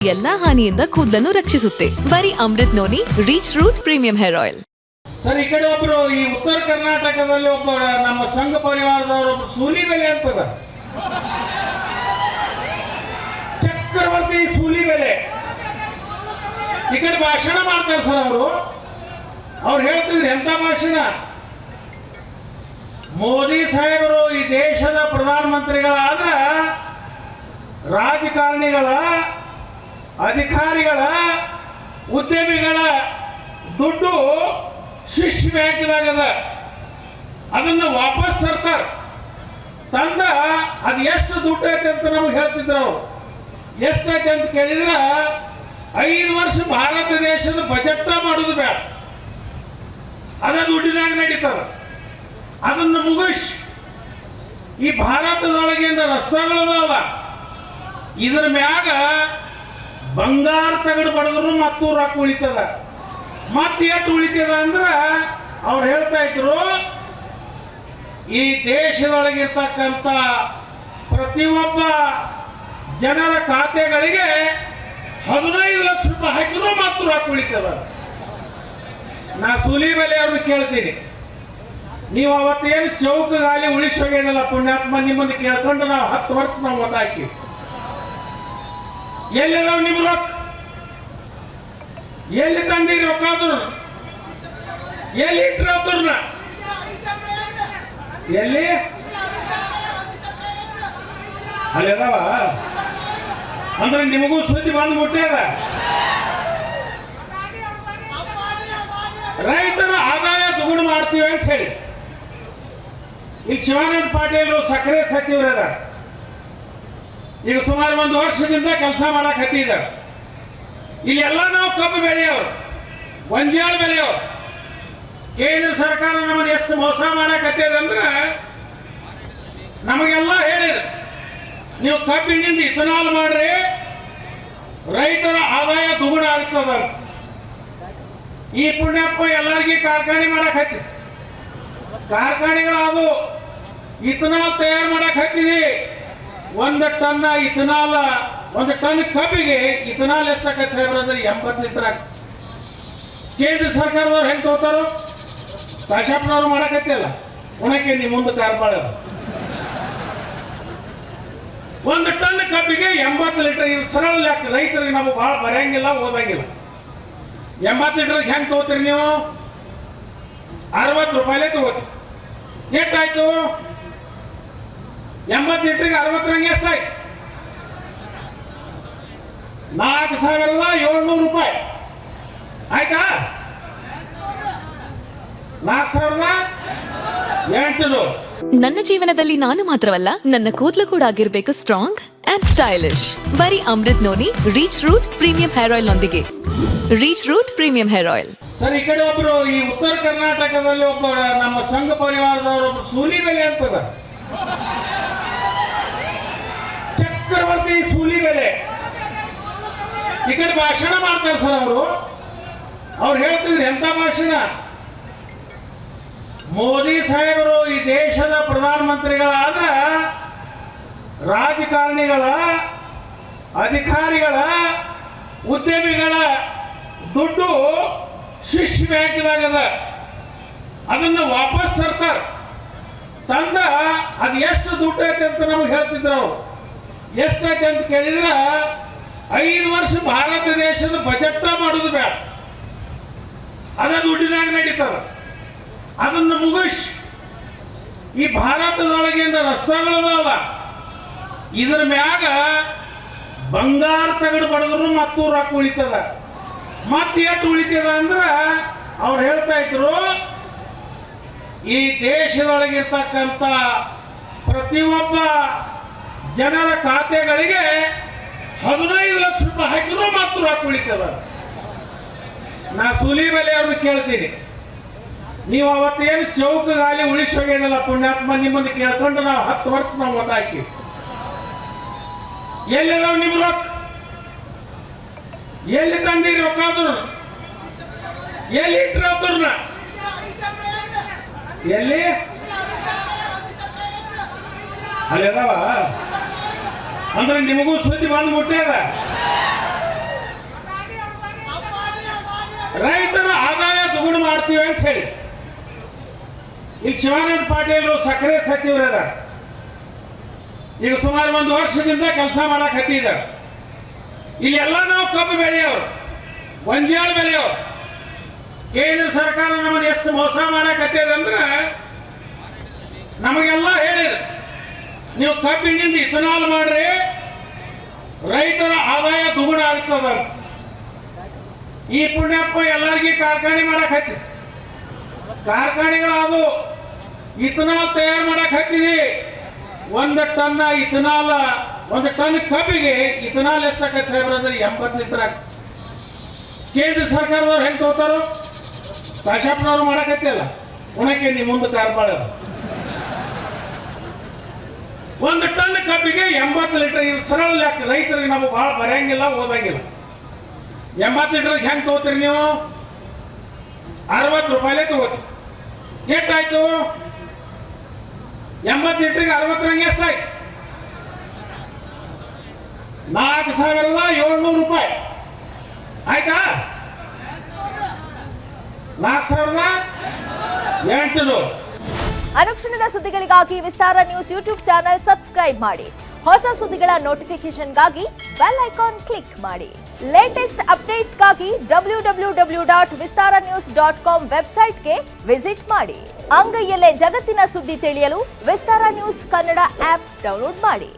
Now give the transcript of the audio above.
ಎಲ್ಲಾ ಹಾನಿಯಿಂದ ಕೂದಲನ್ನು ರಕ್ಷಿಸುತ್ತೆ. ಬರೀ Amrut noni reach root premium hair oil. Sir, ಈ ಕಡೆ ಒಬ್ರು ಈ ಉತ್ತರ ಕರ್ನಾಟಕದಲ್ಲಿ ಒಬ್ಬ ನಮ್ಮ ಸಂಘ ಪರಿವಾರದವರು ಒಬ್ರು ಸೂಲಿಬೆಲೆ ಅಂತದ, ಚಕ್ರವರ್ತಿ ಸೂಲಿಬೆಲೆ. ಈ ಕಡೆ ಭಾಷಣ ಮಾಡ್ತಾರೆ ಸರ್. ಅವ್ರು ಹೇಳ್ತಿದ್ರು ಎಂತ ಭಾಷಣ. ಮೋದಿ ಸಾಹೇಬರು ಈ ದೇಶದ ಪ್ರಧಾನಮಂತ್ರಿಗಳಾದ್ರ ರಾಜಕಾರಣಿಗಳ, ಅಧಿಕಾರಿಗಳ, ಉದ್ಯಮಿಗಳ ದುಡ್ಡು ಸ್ವಿಸ್ ಬ್ಯಾಂಕ್ದಾಗದ, ಅದನ್ನು ವಾಪಸ್ ತರ್ತಾರೆ. ತಂದ ಅದು ಎಷ್ಟು ದುಡ್ಡು ಐತೆ ಅಂತ ನಮಗೆ ಹೇಳ್ತಿದ್ರು. ಅವ್ರು ಎಷ್ಟೈತೆ ಅಂತ ಕೇಳಿದ್ರೆ 5 ವರ್ಷ ಭಾರತ ದೇಶದ ಬಜೆಟ್ ಮಾಡೋದು ಬೇಡ, ಅದ ದುಡ್ಡಿನಾಗ ನಡೀತದ. ಅದನ್ನು ಮುಗಿಸಿ ಈ ಭಾರತದೊಳಗಿನ ರಸ್ತೆಗಳದಾವ, ಇದ್ರ ಮ್ಯಾಗ ಬಂಗಾರ ತಗಡು ಬಡದ್ರು ಮತ್ತು ರೊಕ್ಕ ಉಳಿತದ. ಮತ್ತೆ ಎಷ್ಟು ಉಳಿತದ ಅಂದ್ರೆ ಅವ್ರು ಹೇಳ್ತಾ ಇದ್ರು, ಈ ದೇಶದೊಳಗಿರ್ತಕ್ಕಂಥ ಪ್ರತಿಯೊಬ್ಬ ಜನರ ಖಾತೆಗಳಿಗೆ 15 ಲಕ್ಷ ರೂಪಾಯಿ ಹಾಕಿದ್ರು ಮತ್ತು ರೊಕ್ಕ ಉಳಿತದ. ನಾ ಸೂಲಿಬೆಲೆ ಅವ್ರನ್ನ ಕೇಳ್ತೀನಿ, ನೀವು ಅವತ್ತೇನು ಚೌಕ ಗಾಲಿ ಉಳಿಸಿ ಹೋಗ್ಯದಲ್ಲ ಪುಣ್ಯಾತ್ಮ, ನಿಮ್ಮನ್ನು ಕೇಳ್ಕೊಂಡು ನಾವು 10 ವರ್ಷ ನಾವು ಮತ ಹಾಕಿ, ಎಲ್ಲಿದಾವ ನಿಮ್ಮ ರೊಕ್ಕ? ಎಲ್ಲಿ ತಂದಿರಿ ರೊಕ್ಕ? ಆದ್ರು ಎಲ್ಲಿ ಇಟ್ರು? ಅದ್ರನ್ನ ಎಲ್ಲಿ ಅಲ್ಲಿದಾವ ಅಂದ್ರೆ ನಿಮಗೂ ಸುದ್ದಿ ಬಂದು ಮುಟ್ಟ್ಯದ. ರೈತರ ಆದಾಯ ದುಗುಣ ಮಾಡ್ತೀವಿ ಅಂತ ಹೇಳಿ ಇಲ್ಲಿ ಶಿವಾನಂದ ಪಾಟೀಲ್ ಸಕ್ಕರೆ ಸಚಿವರದ ಈಗ ಸುಮಾರು 1 ವರ್ಷದಿಂದ ಕೆಲಸ ಮಾಡಕ್ ಹತ್ತಿದ್ದಾರೆ. ಇಲ್ಲಿ ಎಲ್ಲ ನಾವು ಕಬ್ಬು ಬೆಳೆಯೋರು, ಗೊಂಜಾಳ ಬೆಳೆಯೋರು. ಕೇಂದ್ರ ಸರ್ಕಾರ ನಮ್ಮನ್ನು ಎಷ್ಟು ಮೋಸ ಮಾಡಕ್ ಹತ್ತಿದಂದ್ರೆ ನಮಗೆಲ್ಲ ಹೇಳಿದ್ರು, ನೀವು ಕಬ್ಬಿನಿಂದ ಇಥನಾಲ್ ಮಾಡ್ರಿ, ರೈತರ ಆದಾಯ ದುಗುಣ ಆಗ್ತದ ಅಂತ. ಈ ಪುಣ್ಯಪ್ಪ ಎಲ್ಲರಿಗೂ ಕಾರ್ಖಾನೆ ಮಾಡಕ್ ಹಚ್ಚಿ, ಕಾರ್ಖಾನೆಗಳಾದು ಇಥನಾಲ್ ತಯಾರು ಮಾಡಕ್ ಹಚ್ಚಿದಿ. 1 ಟನ್ ಇಥನಾಲ್, 1 ಟನ್ ಕಬ್ಬಿಗೆ ಇಥನಾಲ್ ಎಷ್ಟಾಗತ್ತೆ ಸಾಹೇಬ್ರ ಅಂದ್ರೆ 80 ಲೀಟರ್ ಆಗ್ತದೆ. ಕೇಂದ್ರ ಸರ್ಕಾರದವ್ರು ಹೆಂಗೆ ತಗೋತಾರೋ ಕಾಶಪ್ಪನವ್ರು ಮಾಡಕತ್ತಿಲ್ಲ, ಉಣಕ್ಕೆ ನಿಮ್ಮ ಮುಂದೆ ಕಾರ್ಬಾಳ. 1 ಟನ್ ಕಬ್ಬಿಗೆ 80 ಲೀಟರ್. ಇದು ಸರಳ ಲೆಕ್ಕ, ರೈತರಿಗೆ ನಾವು ಭಾಳ ಬರೆಯಂಗಿಲ್ಲ, ಓದಂಗಿಲ್ಲ. 80 ಲೀಟರ್ಗೆ ಹೆಂಗೆ ತಗೋತೀರಿ ನೀವು? 60 ರೂಪಾಯಿಲೇ ತಗೋತೀರಿ. ಎಷ್ಟಾಯ್ತು? 80 ಲೀಟರ್ಗೆ 60 ರಂಗೆ ಎಷ್ಟಾಯ್ತು? 4,700 ರೂಪಾಯಿ ಆಯ್ತಾ? 4,800. ನನ್ನ ಜೀವನದಲ್ಲಿ ನಾನು ಮಾತ್ರವಲ್ಲ, ನನ್ನ ಕೂದಲು ಕೂಡ ಆಗಿರ್ಬೇಕು ಸ್ಟ್ರಾಂಗ್ ಅಂಡ್ ಸ್ಟೈಲಿಶ್. ಬರೀ Amrut noni reach root premium hair ಆಯಿಲ್ ನೊಂದಿಗೆ. Reach root premium hair oil. Sir, ಈ ಕಡೆ ಒಬ್ರು ಈ ಉತ್ತರ ಕರ್ನಾಟಕದಲ್ಲಿ ಒಬ್ಬ ನಮ್ಮ ಸಂಘ ಪರಿವಾರದವರು ಒಬ್ರು ಸೂಲಿಬೆಲೆ ಅಂತದ, ಚಕ್ರವರ್ತಿ ಸೂಲಿಬೆಲೆ. ಈ ಕಡೆ ಭಾಷಣ ಮಾಡ್ತಾರೆ ಸರ್. ಅವ್ರು ಹೇಳ್ತಿದ್ರು ಎಂತ ಭಾಷಣ. ಮೋದಿ ಸಾಹೇಬರು ಈ ದೇಶದ ಪ್ರಧಾನಮಂತ್ರಿಗಳಾದ್ರ ರಾಜಕಾರಣಿಗಳ, ಅಧಿಕಾರಿಗಳ, ಉದ್ಯಮಿಗಳ ದುಡ್ಡು ಸ್ವಿಸ್ ಬ್ಯಾಂಕ್ದಾಗದ, ಅದನ್ನು ವಾಪಸ್ ತರ್ತಾರೆ. ತಂದ ಅದು ಎಷ್ಟು ದುಡ್ಡು ಐತೆ ಅಂತ ನಮಗೆ ಹೇಳ್ತಿದ್ರು. ಅವ್ರು ಎಷ್ಟೈತೆ ಅಂತ ಕೇಳಿದ್ರೆ 5 ವರ್ಷ ಭಾರತ ದೇಶದ ಬಜೆಟ್ ಮಾಡೋದು ಬೇಡ, ಅದ ದುಡ್ಡಿನಾಗ ನಡೀತದ. ಅದನ್ನು ಮುಗಿಸಿ ಈ ಭಾರತದೊಳಗಿನ ರಸ್ತೆಗಳದಾವ, ಇದ್ರ ಮ್ಯಾಗ ಬಂಗಾರ ತಗಡು ಬಡದ್ರು ಮತ್ತು ರೊಕ್ಕ ಉಳಿತದ. ಮತ್ತೆ ಎಷ್ಟು ಉಳಿತದ ಅಂದ್ರೆ ಅವ್ರು ಹೇಳ್ತಾ ಇದ್ರು, ಈ ದೇಶದೊಳಗಿರ್ತಕ್ಕಂಥ ಪ್ರತಿಯೊಬ್ಬ ಜನರ ಖಾತೆಗಳಿಗೆ 15 ಲಕ್ಷ ರೂಪಾಯಿ ಹಾಕಿದ್ರು ಮತ್ತು ರೊಕ್ಕ ಉಳಿತದ. ನಾ ಸೂಲಿಬೆಲೆ ಅವ್ರನ್ನ ಕೇಳ್ತೀನಿ, ನೀವು ಅವತ್ತೇನು ಚೌಕ ಗಾಲಿ ಉಳಿಸಿ ಹೋಗ್ಯದಲ್ಲ ಪುಣ್ಯಾತ್ಮ, ನಿಮ್ಮನ್ನು ಕೇಳ್ಕೊಂಡು ನಾವು 10 ವರ್ಷ ನಾವು ಮತ ಹಾಕಿ, ಎಲ್ಲಿದಾವ ನಿಮ್ಮ ರೊಕ್ಕ? ಎಲ್ಲಿ ತಂದಿರಿ ರೊಕ್ಕ? ಆದ್ರು ಎಲ್ಲಿ ಇಟ್ರು? ಅದ್ರನ್ನ ಎಲ್ಲಿ ಅಲ್ಲಿದಾವ ಅಂದ್ರೆ ನಿಮಗೂ ಸುದ್ದಿ ಬಂದು ಮುಟ್ಟ್ಯದ. ಮಾಡ್ತೀವಿ ಅಂತ ಹೇಳಿ ಇಲ್ಲಿ ಶಿವಾನಂದ ಪಾಟೀಲ್ ಸಕ್ಕರೆ ಸಚಿವರದಾರ. ಈಗ ಸುಮಾರು 1 ವರ್ಷದಿಂದ ಕೆಲಸ ಮಾಡಕ್ ಹತ್ತಿದ್ದಾರೆ. ಇಲ್ಲೆಲ್ಲ ನಾವು ಕಬ್ಬು ಬೆಳೆಯೋರು, ಗೊಂಜಾಳ ಬೆಳೆಯೋರು. ಕೇಂದ್ರ ಸರ್ಕಾರ ನಮ್ಮನ್ನು ಎಷ್ಟು ಮೋಸ ಮಾಡಕ್ ಹತ್ತಿದೆ ಅಂದ್ರೆ ನಮಗೆಲ್ಲ ಹೇಳಿದ್ರು, ನೀವು ಕಬ್ಬಿನಿಂದ ಇಥನಾಲ್ ಮಾಡ್ರಿ, ರೈತರ ಆದಾಯ ದುಗುಣ ಆಗ್ತದ ಅಂತ. ಈ ಪುಣ್ಯಪ್ಪ ಎಲ್ಲರಿಗೂ ಕಾರ್ಖಾನೆ ಮಾಡಕ್ ಹಚ್ಚಿ, ಕಾರ್ಖಾನೆಗಳು ಇಥನಾಲ್ ತಯಾರು ಮಾಡಕ್ ಹತ್ತಿದೆ. 1 ಟನ್ ಇಥನಾಲ್, 1 ಟನ್ ಕಬ್ಬಿಗೆ ಇಥನಾಲ್ ಎಷ್ಟಾಗತ್ತೆ ಸಾಹೇಬ್ರ ಅಂದ್ರೆ 80 ಲೀಟರ್ ಆಗ್ತದೆ. ಕೇಂದ್ರ ಸರ್ಕಾರದವ್ರು ಹೆಂಗೆ ತಗೋತಾರೋ ಕಾಶಪ್ಪನವ್ರು ಮಾಡಕತ್ತಿಲ್ಲ, ಉಣಕ್ಕೆ ನಿಮ್ಮ ಮುಂದೆ ಕಾರ್ಬಾಳ. 1 ಟನ್ ಕಬ್ಬಿಗೆ 80 ಲೀಟರ್. ಇದು ಸರಳ ಲೆಕ್ಕ, ರೈತರಿಗೆ ನಾವು ಭಾಳ ಬರೆಯಂಗಿಲ್ಲ, ಓದಂಗಿಲ್ಲ. 80 ಲೀಟರ್ಗೆ ಹೆಂಗೆ ತಗೋತೀರಿ ನೀವು? 60 ರೂಪಾಯಿಲೇ ತಗೋತೀರಿ. ಎಷ್ಟಾಯ್ತು? 80 ಲೀಟರ್ಗೆ 60 ರಂಗೆ ಎಷ್ಟಾಯ್ತು? 4,700 ರೂಪಾಯಿ ಆಯ್ತಾ? 4,800. ಅನುಕ್ಷಣದ ಸುದ್ದಿಗಳಿಗಾಗಿ ವಿಸ್ತಾರ ನ್ಯೂಸ್ ಯೂಟ್ಯೂಬ್ ಚಾನೆಲ್ ಸಬ್ಸ್ಕ್ರೈಬ್ ಮಾಡಿ. ಹೊಸ ಸುದ್ದಿಗಳ ನೋಟಿಫಿಕೇಶನ್ಗಾಗಿ ಬೆಲ್ ಐಕಾನ್ ಕ್ಲಿಕ್ ಮಾಡಿ. ಲೇಟೆಸ್ಟ್ ಅಪ್ಡೇಟ್ಸ್ಗಾಗಿ www.vistaranews.com ವೆಬ್ಸೈಟ್ಗೆ ವಿಸಿಟ್ ಮಾಡಿ. ಅಂಗೈಯಲ್ಲೇ ಜಗತ್ತಿನ ಸುದ್ದಿ ತಿಳಿಯಲು ವಿಸ್ತಾರ ನ್ಯೂಸ್ ಕನ್ನಡ ಆಪ್ ಡೌನ್ಲೋಡ್ ಮಾಡಿ.